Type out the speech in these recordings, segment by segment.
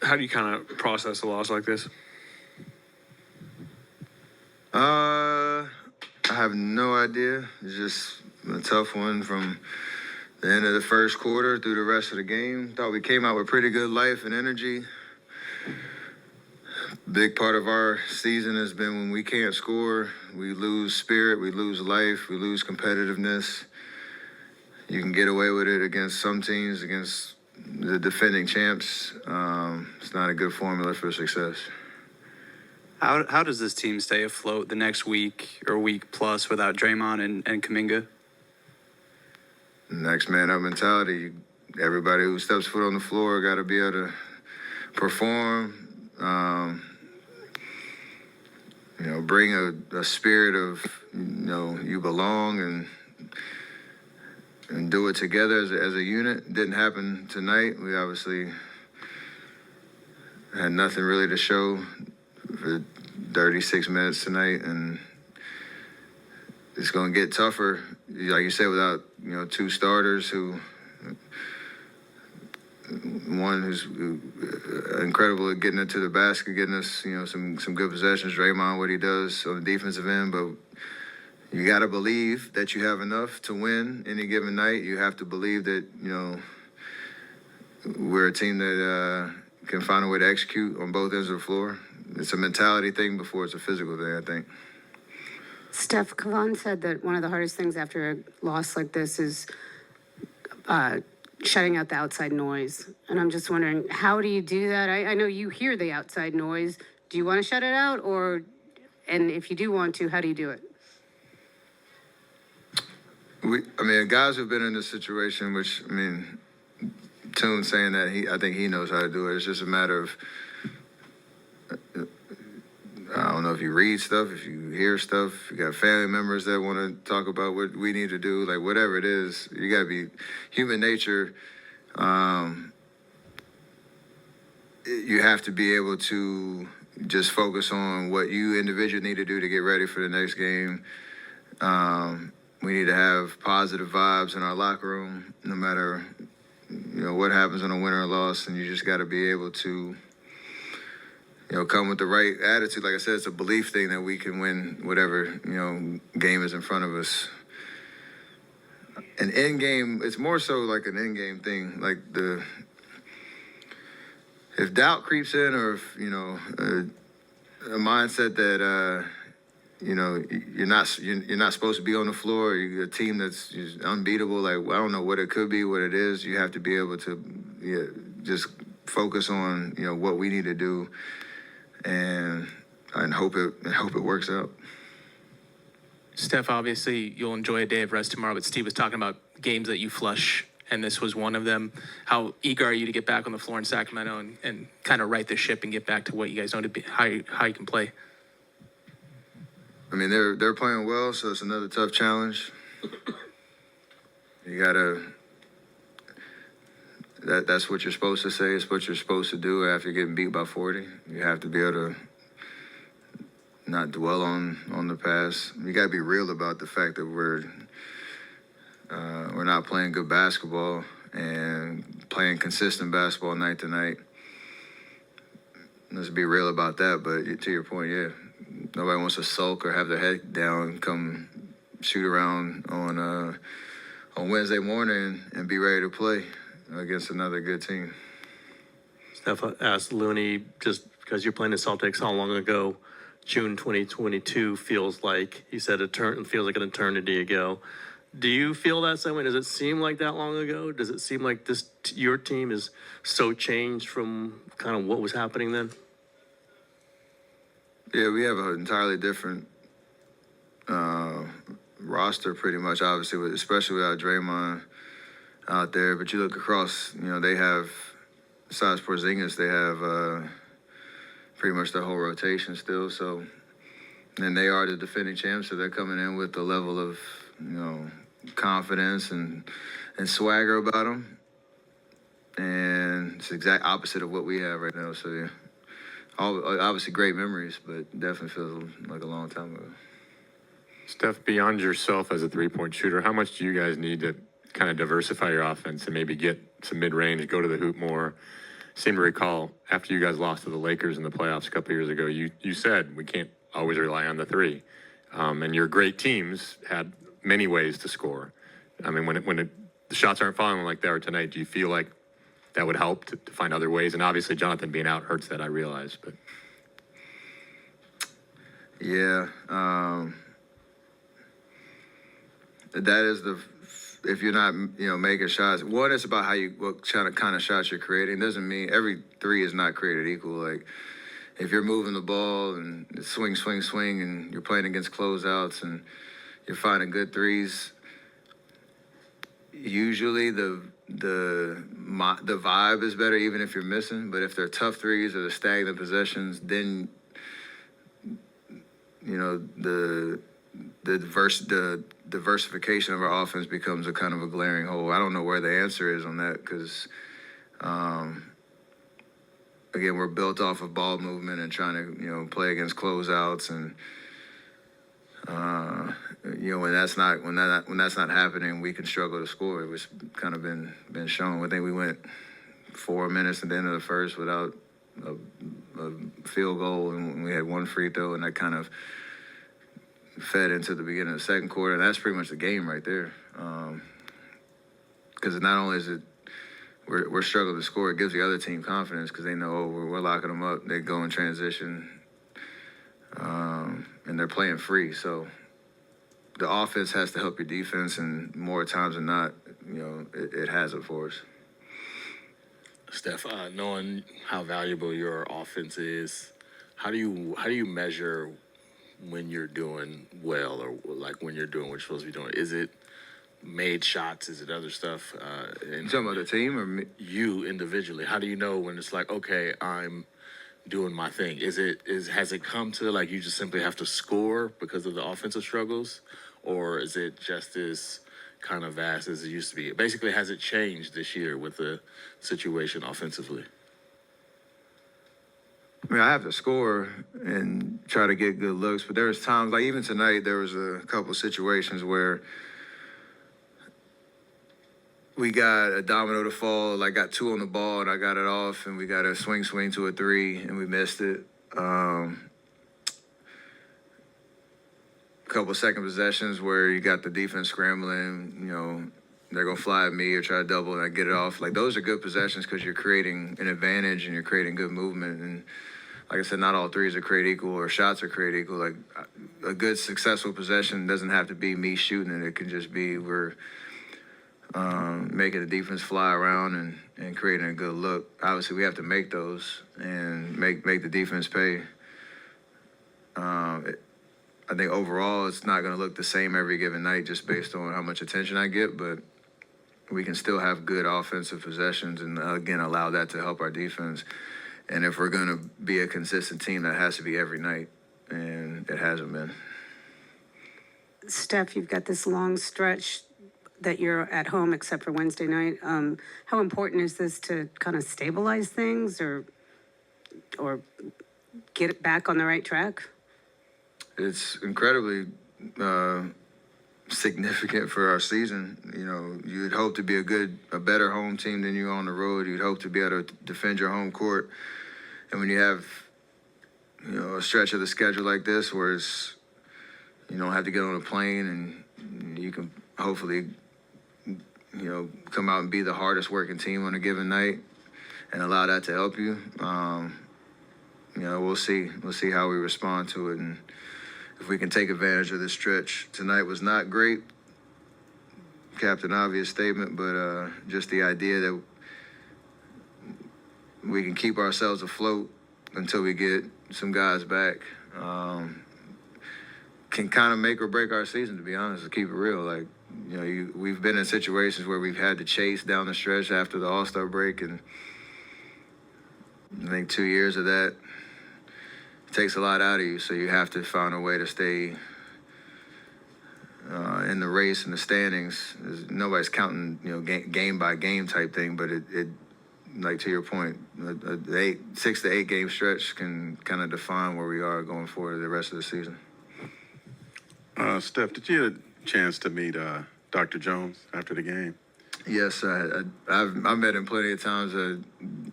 How do you kind of process a loss like this? I have no idea. It's just a tough one from the end of the first quarter through the rest of the game. Thought we came out with pretty good life and energy. Big part of our season has been when we can't score, we lose spirit, we lose life, we lose competitiveness. You can get away with it against some teams, against the defending champs. It's not a good formula for success. How does this team stay afloat the next week or week plus without Draymond and Kuminga? Next man up mentality. Everybody who steps foot on the floor got to be able to perform. Bring a spirit of, you belong and do it together as a unit. Didn't happen tonight. We obviously had nothing really to show for 36 minutes tonight, and it's going to get tougher, like you said, without, two starters one who's incredible at getting into the basket, getting us, some good possessions. Draymond, what he does on the defensive end, but you got to believe that you have enough to win any given night. You have to believe that, we're a team that can find a way to execute on both ends of the floor. It's a mentality thing before it's a physical thing, I think. Steph, Kevon said that one of the hardest things after a loss like this is shutting out the outside noise. And I'm just wondering, how do you do that? I know you hear the outside noise. Do you want to shut it out? And if you do want to, how do you do it? Guys who've been in this situation, which, Toon saying that I think he knows how to do it. It's just a matter of, I don't know if you read stuff, if you hear stuff, you got family members that want to talk about what we need to do, like whatever it is, you got to be human nature. You have to be able to just focus on what you individually need to do to get ready for the next game. We need to have positive vibes in our locker room, no matter, what happens on a win or a loss, and you just got to be able to, come with the right attitude. Like I said, it's a belief thing that we can win whatever, game is in front of us. An end game, it's more so like an end game thing. Like if doubt creeps in, or if, a mindset that, you're not supposed to be on the floor. You're a team that's just unbeatable. Like, I don't know what it could be, what it is. You have to be able to just focus on, what we need to do. And hope it works out. Steph, obviously you'll enjoy a day of rest tomorrow, but Steve was talking about games that you flush, and this was one of them. How eager are you to get back on the floor in Sacramento and kind of right the ship and get back to what you guys know to be, how you can play? They're playing well, so it's another tough challenge. You gotta. That's what you're supposed to say. It's what you're supposed to do after getting beat by 40. You have to be able to not dwell on the past. You got to be real about the fact that we're not playing good basketball and playing consistent basketball night to night. Let's be real about that. But to your point, yeah, nobody wants to sulk or have their head down, come shoot around on Wednesday morning and be ready to play against another good team. Steph asked Looney, just because you're playing the Celtics, how long ago June 2022 feels like? He said feels like an eternity ago. Do you feel that same way? Does it seem like that long ago? Does it seem like your team is so changed from kind of what was happening then? Yeah, we have an entirely different roster pretty much, obviously, especially without Draymond out there. But you look across, they have, besides Porzingis, they have pretty much the whole rotation still. So, and they are the defending champs, so they're coming in with a level of, confidence and swagger about them. And it's the exact opposite of what we have right now. So, yeah, obviously great memories, but definitely feels like a long time ago. Steph, beyond yourself as a three-point shooter, how much do you guys need to kind of diversify your offense and maybe get some mid-range, go to the hoop more, seem to recall after you guys lost to the Lakers in the playoffs a couple years ago, you said we can't always rely on the three. And your great teams had many ways to score. I mean, the shots aren't falling like they are tonight, do you feel like that would help to find other ways? And obviously, Jonathan being out hurts that, I realize. But Yeah, that is if you're not, making shots. One, it's about what kind of shots you're creating. Doesn't mean every three is not created equal. Like, if you're moving the ball and swing, and you're playing against closeouts and you're finding good threes, usually the vibe is better even if you're missing. But if they're tough threes or the stagnant possessions, then the diversification of our offense becomes a kind of a glaring hole. I don't know where the answer is on that because, again, we're built off of ball movement and trying to, play against closeouts and, when that's not happening, we can struggle to score. It was kind of been shown. I think we went 4 minutes at the end of the first without a field goal, and we had one free throw, and that kind of fed into the beginning of the second quarter. And that's pretty much the game right there. Because not only is it we're struggling to score, it gives the other team confidence because they know we're locking them up. They go in transition, and they're playing free. So the offense has to help your defense, and more times than not, it has it for us. Steph, knowing how valuable your offense is, how do you measure when you're doing well or like when you're doing what you're supposed to be doing? Is it made shots? Is it other stuff? You talking about the team or me? You individually? How do you know when it's like, okay, I'm doing my thing? Has it come to like you just simply have to score because of the offensive struggles, or is it just as kind of vast as it used to be? Basically, has it changed this year with the situation offensively? I mean, I have to score and try to get good looks, but there's times, like even tonight, there was a couple situations where we got a domino to fall, like got two on the ball and I got it off, and we got a swing to a three and we missed it. Couple second possessions where you got the defense scrambling, they're going to fly at me or try to double and I get it off. Like, those are good possessions because you're creating an advantage and you're creating good movement. And like I said, not all threes are created equal or shots are created equal. Like, a good successful possession doesn't have to be me shooting it. It can just be we're making the defense fly around and creating a good look. Obviously, we have to make those and make the defense pay. I think overall it's not going to look the same every given night just based on how much attention I get, but we can still have good offensive possessions and, again, allow that to help our defense. And if we're going to be a consistent team, that has to be every night, and it hasn't been. Steph, you've got this long stretch that you're at home except for Wednesday night. How important is this to kind of stabilize things or get it back on the right track? It's incredibly significant for our season. You'd hope to be a better home team than you on the road. You'd hope to be able to defend your home court. And when you have, a stretch of the schedule like this where you don't have to get on a plane and you can hopefully, come out and be the hardest working team on a given night and allow that to help you. We'll see. We'll see how we respond to it. And if we can take advantage of this stretch. Tonight was not great, Captain Obvious statement, but just the idea that we can keep ourselves afloat until we get some guys back can kind of make or break our season, to be honest, to keep it real. Like, we've been in situations where we've had to chase down the stretch after the All-Star break, and I think 2 years of that takes a lot out of you, so you have to find a way to stay in the race and the standings. Nobody's counting, game by game type thing, but it like to your point, a 6 to 8 game stretch can kind of define where we are going forward the rest of the season. Steph, did you get a chance to meet Dr. Jones after the game? Yes, I've met him plenty of times. I've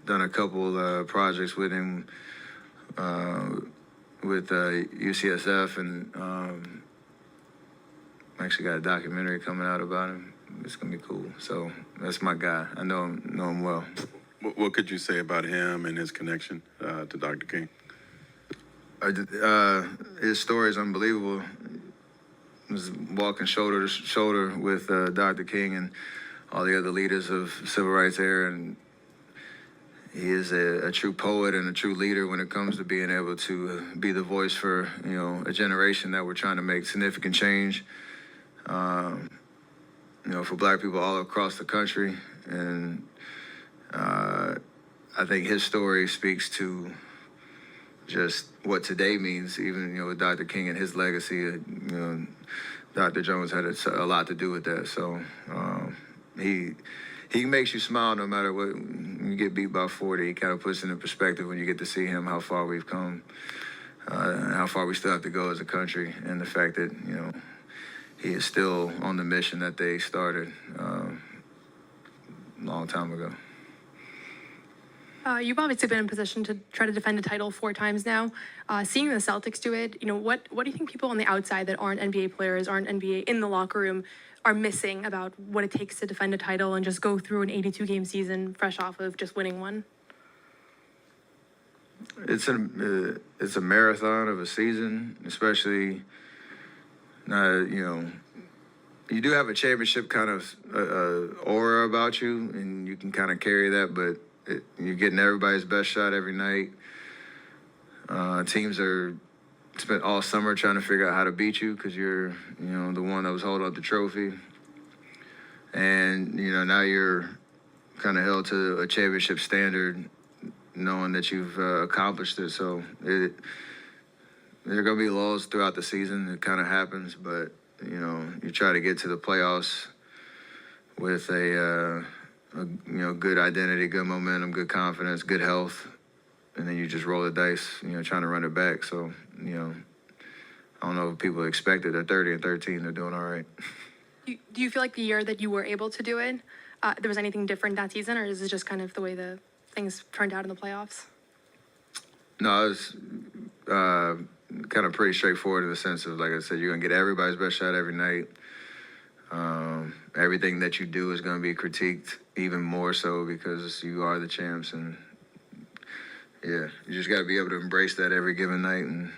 done a couple projects with him with UCSF, and actually got a documentary coming out about him. It's gonna be cool. So that's my guy. I know him well. What could you say about him and his connection to Dr. King? His story is unbelievable. He was walking shoulder to shoulder with Dr. King and all the other leaders of civil rights era, and he is a true poet and a true leader when it comes to being able to be the voice for a generation that we're trying to make significant change. For Black people all across the country, and I think his story speaks to just what today means, even with Dr. King and his legacy. Dr. Jones had a lot to do with that. So he makes you smile no matter what. When you get beat by 40, he kind of puts into perspective when you get to see him how far we've come, and how far we still have to go as a country, and the fact that he is still on the mission that they started a long time ago. You've obviously been in position to try to defend a title 4 times now. Seeing the Celtics do it, what do you think people on the outside that aren't NBA players, aren't NBA in the locker room, are missing about what it takes to defend a title and just go through an 82-game season fresh off of just winning one? It's a marathon of a season, especially. You do have a championship kind of aura about you, and you can kind of carry that, but you're getting everybody's best shot every night. Teams are spent all summer trying to figure out how to beat you because you're, the one that was holding up the trophy. And, now you're kind of held to a championship standard, knowing that you've accomplished it. So there are going to be lulls throughout the season. It kind of happens, but, you try to get to the playoffs with a good identity, good momentum, good confidence, good health, and then you just roll the dice, trying to run it back. So, I don't know if people expected. They're 30-13. They're doing all right. Do you feel like the year that you were able to do it, there was anything different that season, or is it just kind of the way the things turned out in the playoffs? No, it was kind of pretty straightforward in the sense of, like I said, you're going to get everybody's best shot every night. Everything that you do is going to be critiqued even more so because you are the champs. And, yeah, you just got to be able to embrace that every given night and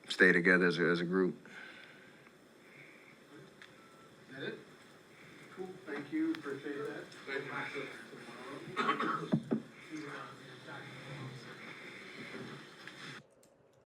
stay together as a group. Is that it? Cool. Thank you. Appreciate that.